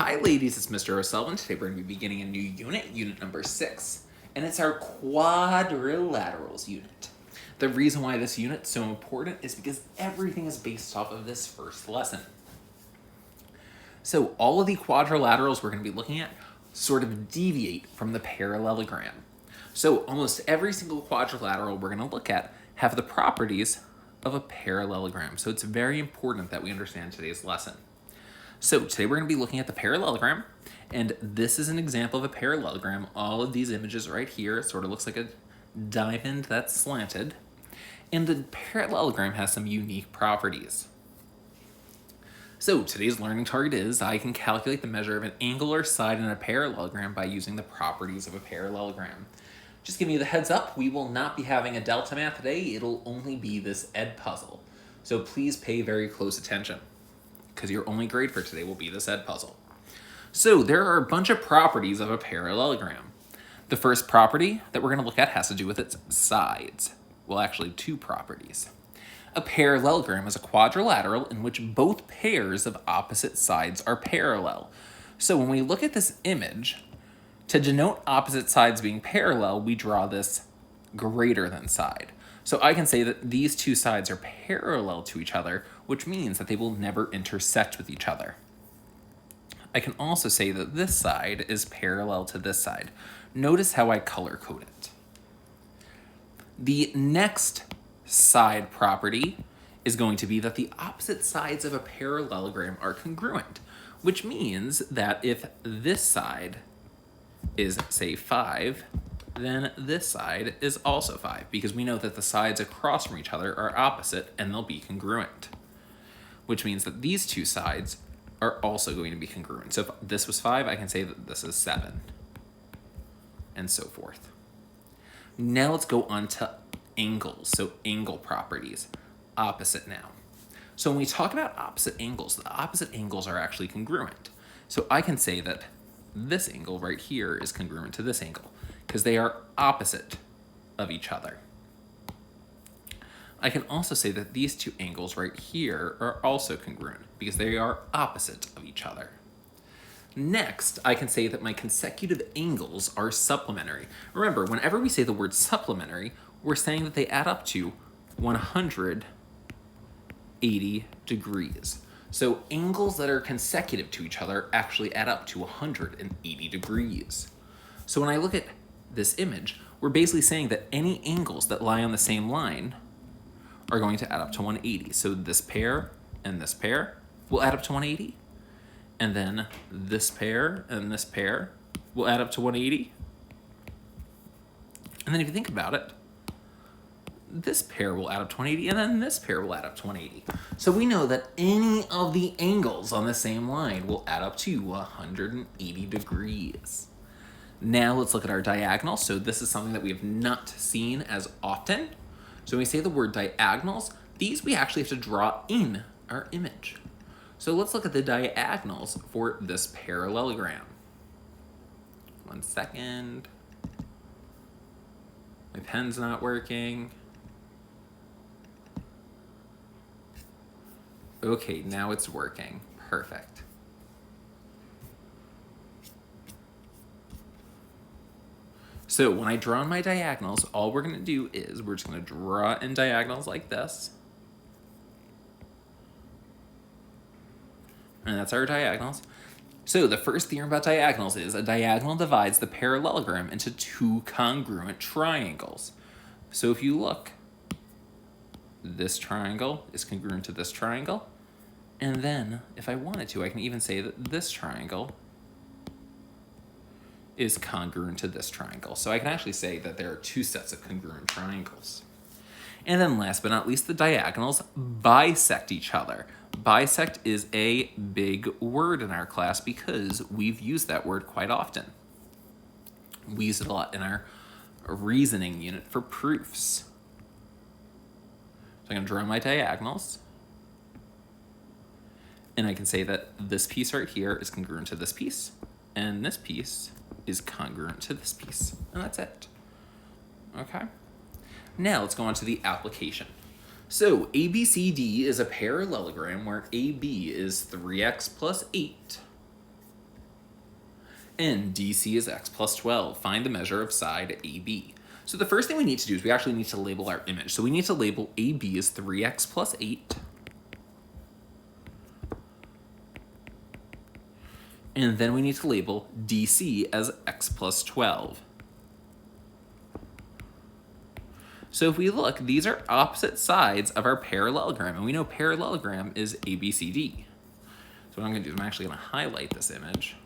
Hi ladies, it's Mr. O'Sullivan. Today we're going to be beginning a new unit, unit number 6, and it's our quadrilaterals unit. The reason why this unit's so important is because everything is based off of this first lesson. So all of the quadrilaterals we're going to be looking at sort of deviate from the parallelogram. So almost every single quadrilateral we're going to look at have the properties of a parallelogram. So it's very important that we understand today's lesson. So today we're going to be looking at the parallelogram, and this is an example of a parallelogram. All of these images right here, it sort of looks like a diamond that's slanted, and the parallelogram has some unique properties. So today's learning target is I can calculate the measure of an angular side in a parallelogram by using the properties of a parallelogram. Just giving you the heads up, we will not be having a delta math today. It'll only be this edPuzzle. So please pay very close attention, because your only grade for today will be this edPuzzle. So there are a bunch of properties of a parallelogram. The first property that we're going to look at has to do with its sides. Well, actually, two properties. A parallelogram is a quadrilateral in which both pairs of opposite sides are parallel. So when we look at this image, to denote opposite sides being parallel, we draw this greater than side. So I can say that these two sides are parallel to each other, which means that they will never intersect with each other. I can also say that this side is parallel to this side. Notice how I color code it. The next side property is going to be that the opposite sides of a parallelogram are congruent, which means that if this side is, say, 5, then this side is also 5, because we know that the sides across from each other are opposite and they'll be congruent, which means that these two sides are also going to be congruent. So if this was 5, I can say that this is 7, and so forth. Now let's go on to angles, so angle properties. Opposite now. So when we talk about opposite angles, the opposite angles are actually congruent. So I can say that this angle right here is congruent to this angle, because they are opposite of each other. I can also say that these two angles right here are also congruent, because they are opposite of each other. Next, I can say that my consecutive angles are supplementary. Remember, whenever we say the word supplementary, we're saying that they add up to 180 degrees. So angles that are consecutive to each other actually add up to 180 degrees. So when I look at this image, we're basically saying that any angles that lie on the same line are going to add up to 180. So this pair and this pair will add up to 180. And then this pair and this pair will add up to 180. And then if you think about it, this pair will add up to 180, and then this pair will add up to 180. So we know that any of the angles on the same line will add up to 180 degrees. Now let's look at our diagonals. So this is something that we have not seen as often. So when we say the word diagonals, these we actually have to draw in our image. So let's look at the diagonals for this parallelogram. 1 second. My pen's not working. Okay, now it's working. Perfect. So when I draw my diagonals, all we're going to do is we're just going to draw in diagonals like this. And that's our diagonals. So the first theorem about diagonals is a diagonal divides the parallelogram into two congruent triangles. So if you look, this triangle is congruent to this triangle. And then, if I wanted to, I can even say that this triangle is congruent to this triangle. So I can actually say that there are two sets of congruent triangles. And then last but not least, the diagonals bisect each other. Bisect is a big word in our class because we've used that word quite often. We use it a lot in our reasoning unit for proofs. So I'm going to draw my diagonals. And I can say that this piece right here is congruent to this piece, and this piece is congruent to this piece. And that's it. Okay? Now let's go on to the application. So ABCD is a parallelogram where AB is 3x plus 8 and DC is x plus 12. Find the measure of side AB. So the first thing we need to do is we actually need to label our image. So we need to label AB as 3x plus 8. And then we need to label DC as x plus 12. So if we look, these are opposite sides of our parallelogram, and we know parallelogram is ABCD. So what I'm going to do is I'm actually going to highlight this image.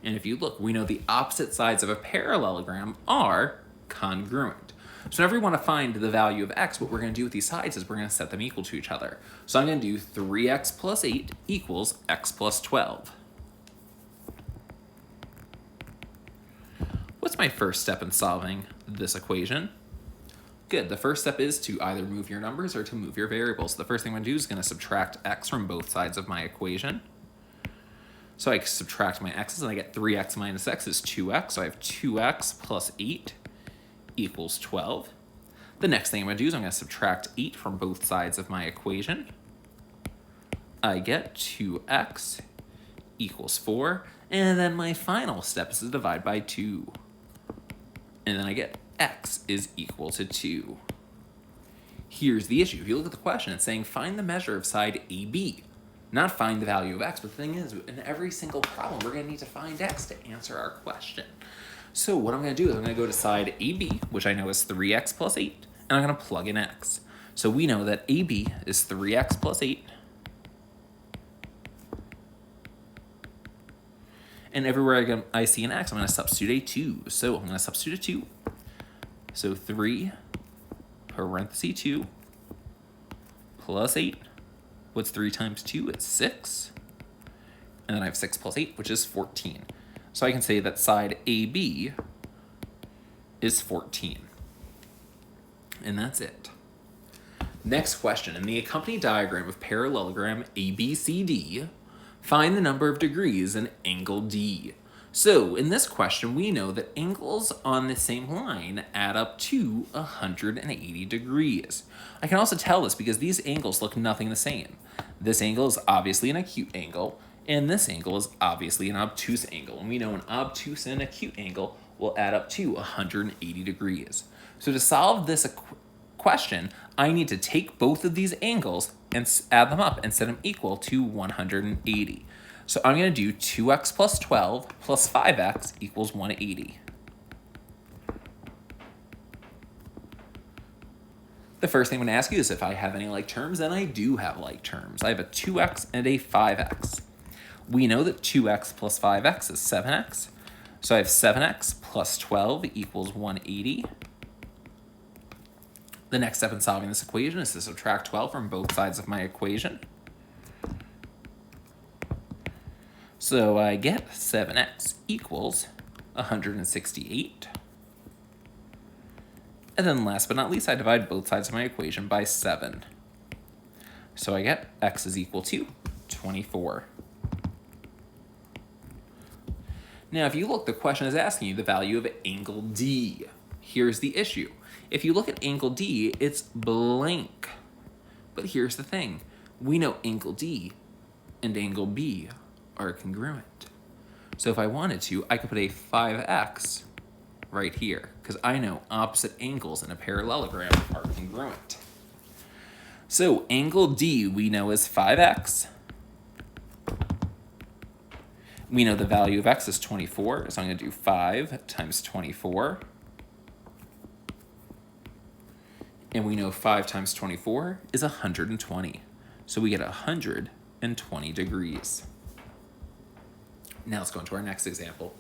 And if you look, we know the opposite sides of a parallelogram are congruent. So whenever we want to find the value of x, what we're going to do with these sides is we're going to set them equal to each other. So I'm going to do 3x plus 8 equals x plus 12. What's my first step in solving this equation? Good, the first step is to either move your numbers or to move your variables. The first thing I'm going to do is going to subtract x from both sides of my equation. So I subtract my x's and I get 3x minus x is 2x. So I have 2x plus 8 equals 12. The next thing I'm going to do is I'm going to subtract 8 from both sides of my equation. I get 2x equals 4. And then my final step is to divide by 2. And then I get x is equal to 2. Here's the issue. If you look at the question, it's saying find the measure of side AB, not find the value of x. But the thing is, in every single problem, we're going to need to find x to answer our question. So what I'm going to do is I'm going to go to side AB, which I know is 3x plus 8, and I'm going to plug in x. So we know that AB is 3x plus 8. And everywhere I see an x, I'm going to substitute a 2. So I'm going to substitute a 2. So 3 parenthesis 2 plus 8. What's 3 times 2? It's 6. And then I have 6 plus 8, which is 14. So I can say that side AB is 14. And that's it. Next question. In the accompanying diagram of parallelogram ABCD, find the number of degrees in angle D. So in this question, we know that angles on the same line add up to 180 degrees. I can also tell this because these angles look nothing the same. This angle is obviously an acute angle, and this angle is obviously an obtuse angle. And we know an obtuse and acute angle will add up to 180 degrees. So to solve this question, I need to take both of these angles and add them up and set them equal to 180. So I'm going to do 2x plus 12 plus 5x equals 180. The first thing I'm going to ask you is if I have any like terms, and I do have like terms. I have a 2x and a 5x. We know that 2x plus 5x is 7x. So I have 7x plus 12 equals 180. The next step in solving this equation is to subtract 12 from both sides of my equation. So I get 7x equals 168. And then last but not least, I divide both sides of my equation by 7. So I get x is equal to 24. Now, if you look, the question is asking you the value of angle D. Here's the issue. If you look at angle D, it's blank. But here's the thing. We know angle D and angle B are congruent. So if I wanted to, I could put a 5x right here, because I know opposite angles in a parallelogram are congruent. So angle D we know is 5x. We know the value of x is 24, so I'm going to do 5 times 24. And we know 5 times 24 is 120. So we get 120 degrees. Now let's go into our next example.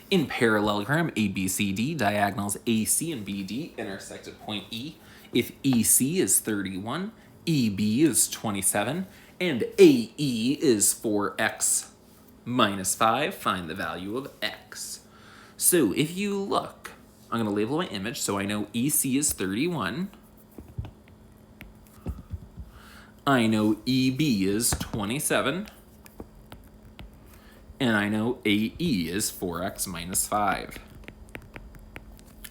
In parallelogram ABCD, diagonals AC and BD intersect at point E. If EC is 31, EB is 27, and AE is 4x minus 5, find the value of x. So if you look, I'm going to label my image so I know EC is 31. I know EB is 27. And I know AE is 4x minus 5.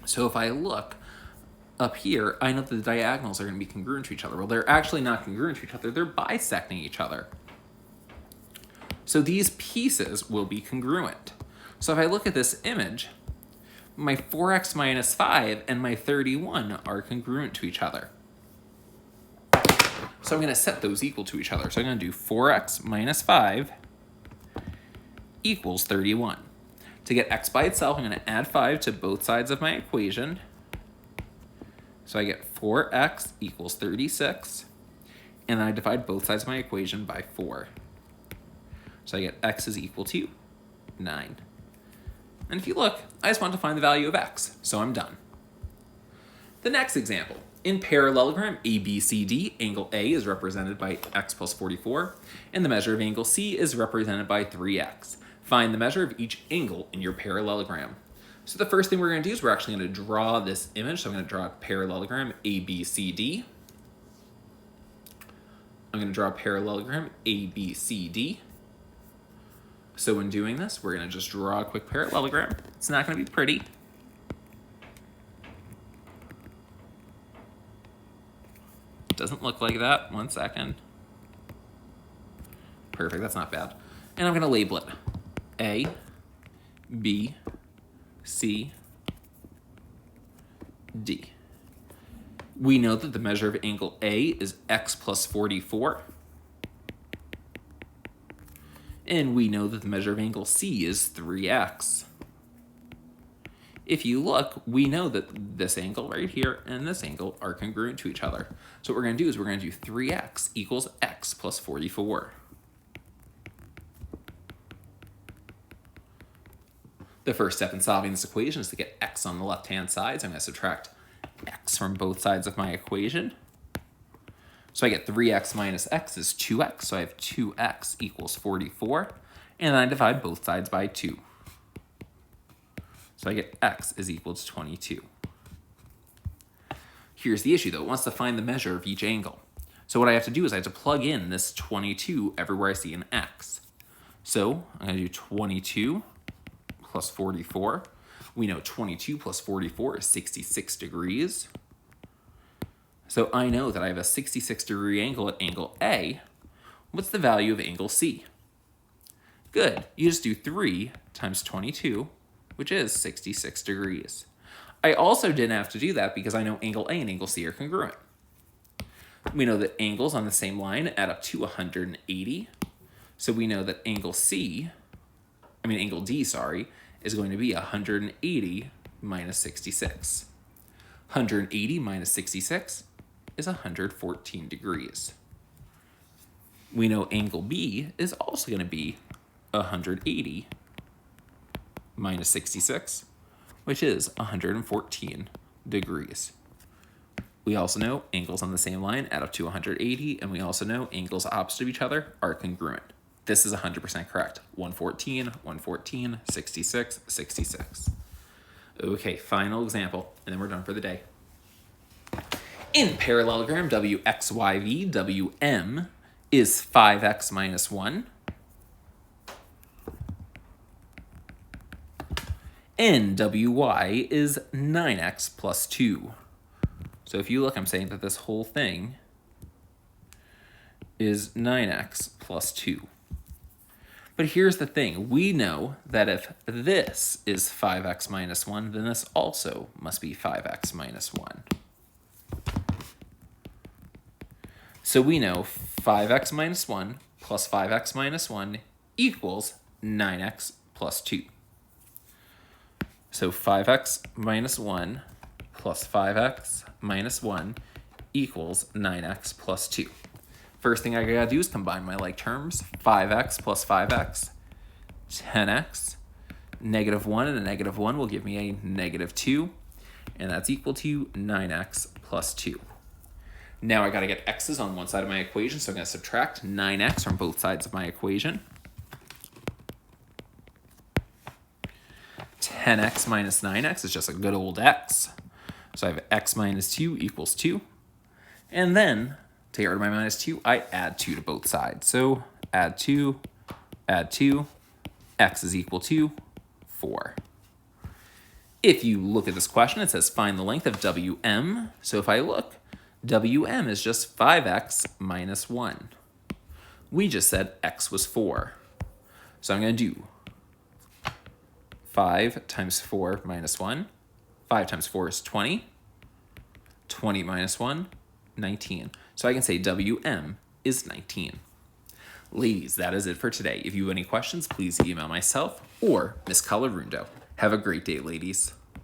So if I look up here, I know that the diagonals are going to be congruent to each other. Well, they're actually not congruent to each other. They're bisecting each other. So these pieces will be congruent. So if I look at this image, my 4x minus 5 and my 31 are congruent to each other. So I'm going to set those equal to each other. So I'm going to do 4x minus 5 equals 31. To get x by itself, I'm going to add 5 to both sides of my equation. So I get 4x equals 36. And then I divide both sides of my equation by 4. So I get x is equal to 9. And if you look, I just want to find the value of x, so I'm done. The next example. In parallelogram ABCD, angle A is represented by x plus 44, and the measure of angle C is represented by 3x. Find the measure of each angle in your parallelogram. So the first thing we're going to do is we're actually going to draw this image. So I'm going to draw a parallelogram ABCD. I'm going to draw a parallelogram ABCD. So in doing this, we're going to just draw a quick parallelogram. It's not going to be pretty. It doesn't look like that. 1 second. Perfect, that's not bad. And I'm going to label it A, B, C, D. We know that the measure of angle A is x plus 44. And we know that the measure of angle C is 3x. If you look, we know that this angle right here and this angle are congruent to each other. So what we're going to do is we're going to do 3x equals x plus 44. The first step in solving this equation is to get x on the left-hand side. So I'm going to subtract x from both sides of my equation. So I get 3x minus x is 2x, so I have 2x equals 44, and then I divide both sides by 2. So I get x is equal to 22. Here's the issue, though. It wants to find the measure of each angle. So what I have to do is I have to plug in this 22 everywhere I see an x. So I'm going to do 22 plus 44. We know 22 plus 44 is 66 degrees. So I know that I have a 66-degree angle at angle A. What's the value of angle C? Good. You just do 3 times 22, which is 66 degrees. I also didn't have to do that because I know angle A and angle C are congruent. We know that angles on the same line add up to 180. So we know that angle D, is going to be 180 minus 66. 180 minus 66 is 114 degrees. We know angle B is also going to be 180 minus 66, which is 114 degrees. We also know angles on the same line add up to 180, and we also know angles opposite of each other are congruent. This is 100% correct. 114, 114, 66, 66. Okay, final example, and then we're done for the day. In parallelogram WXYV, WM is 5x minus 1. And WY is 9x plus 2. So if you look, I'm saying that this whole thing is 9x plus 2. But here's the thing. We know that if this is 5x minus 1, then this also must be 5x minus 1. So we know 5x minus 1 plus 5x minus 1 equals 9x plus 2. So 5x minus 1 plus 5x minus 1 equals 9x plus 2. First thing I gotta do is combine my like terms. 5x plus 5x, 10x. Negative 1 and a negative 1 will give me a negative 2. And that's equal to 9x plus 2. Now I gotta get x's on one side of my equation, so I'm gonna subtract 9x from both sides of my equation. 10x minus 9x is just a good old x. So I have x minus 2 equals 2. And then, to get rid of my minus 2, I add 2 to both sides. So add 2, x is equal to 4. If you look at this question, it says find the length of WM. So if I look, WM is just 5x minus 1. We just said x was 4. So I'm going to do 5 times 4 minus 1. 5 times 4 is 20. 20 minus 1, 19. So I can say WM is 19. Ladies, that is it for today. If you have any questions, please email myself or Miss Colorundo. Have a great day, ladies.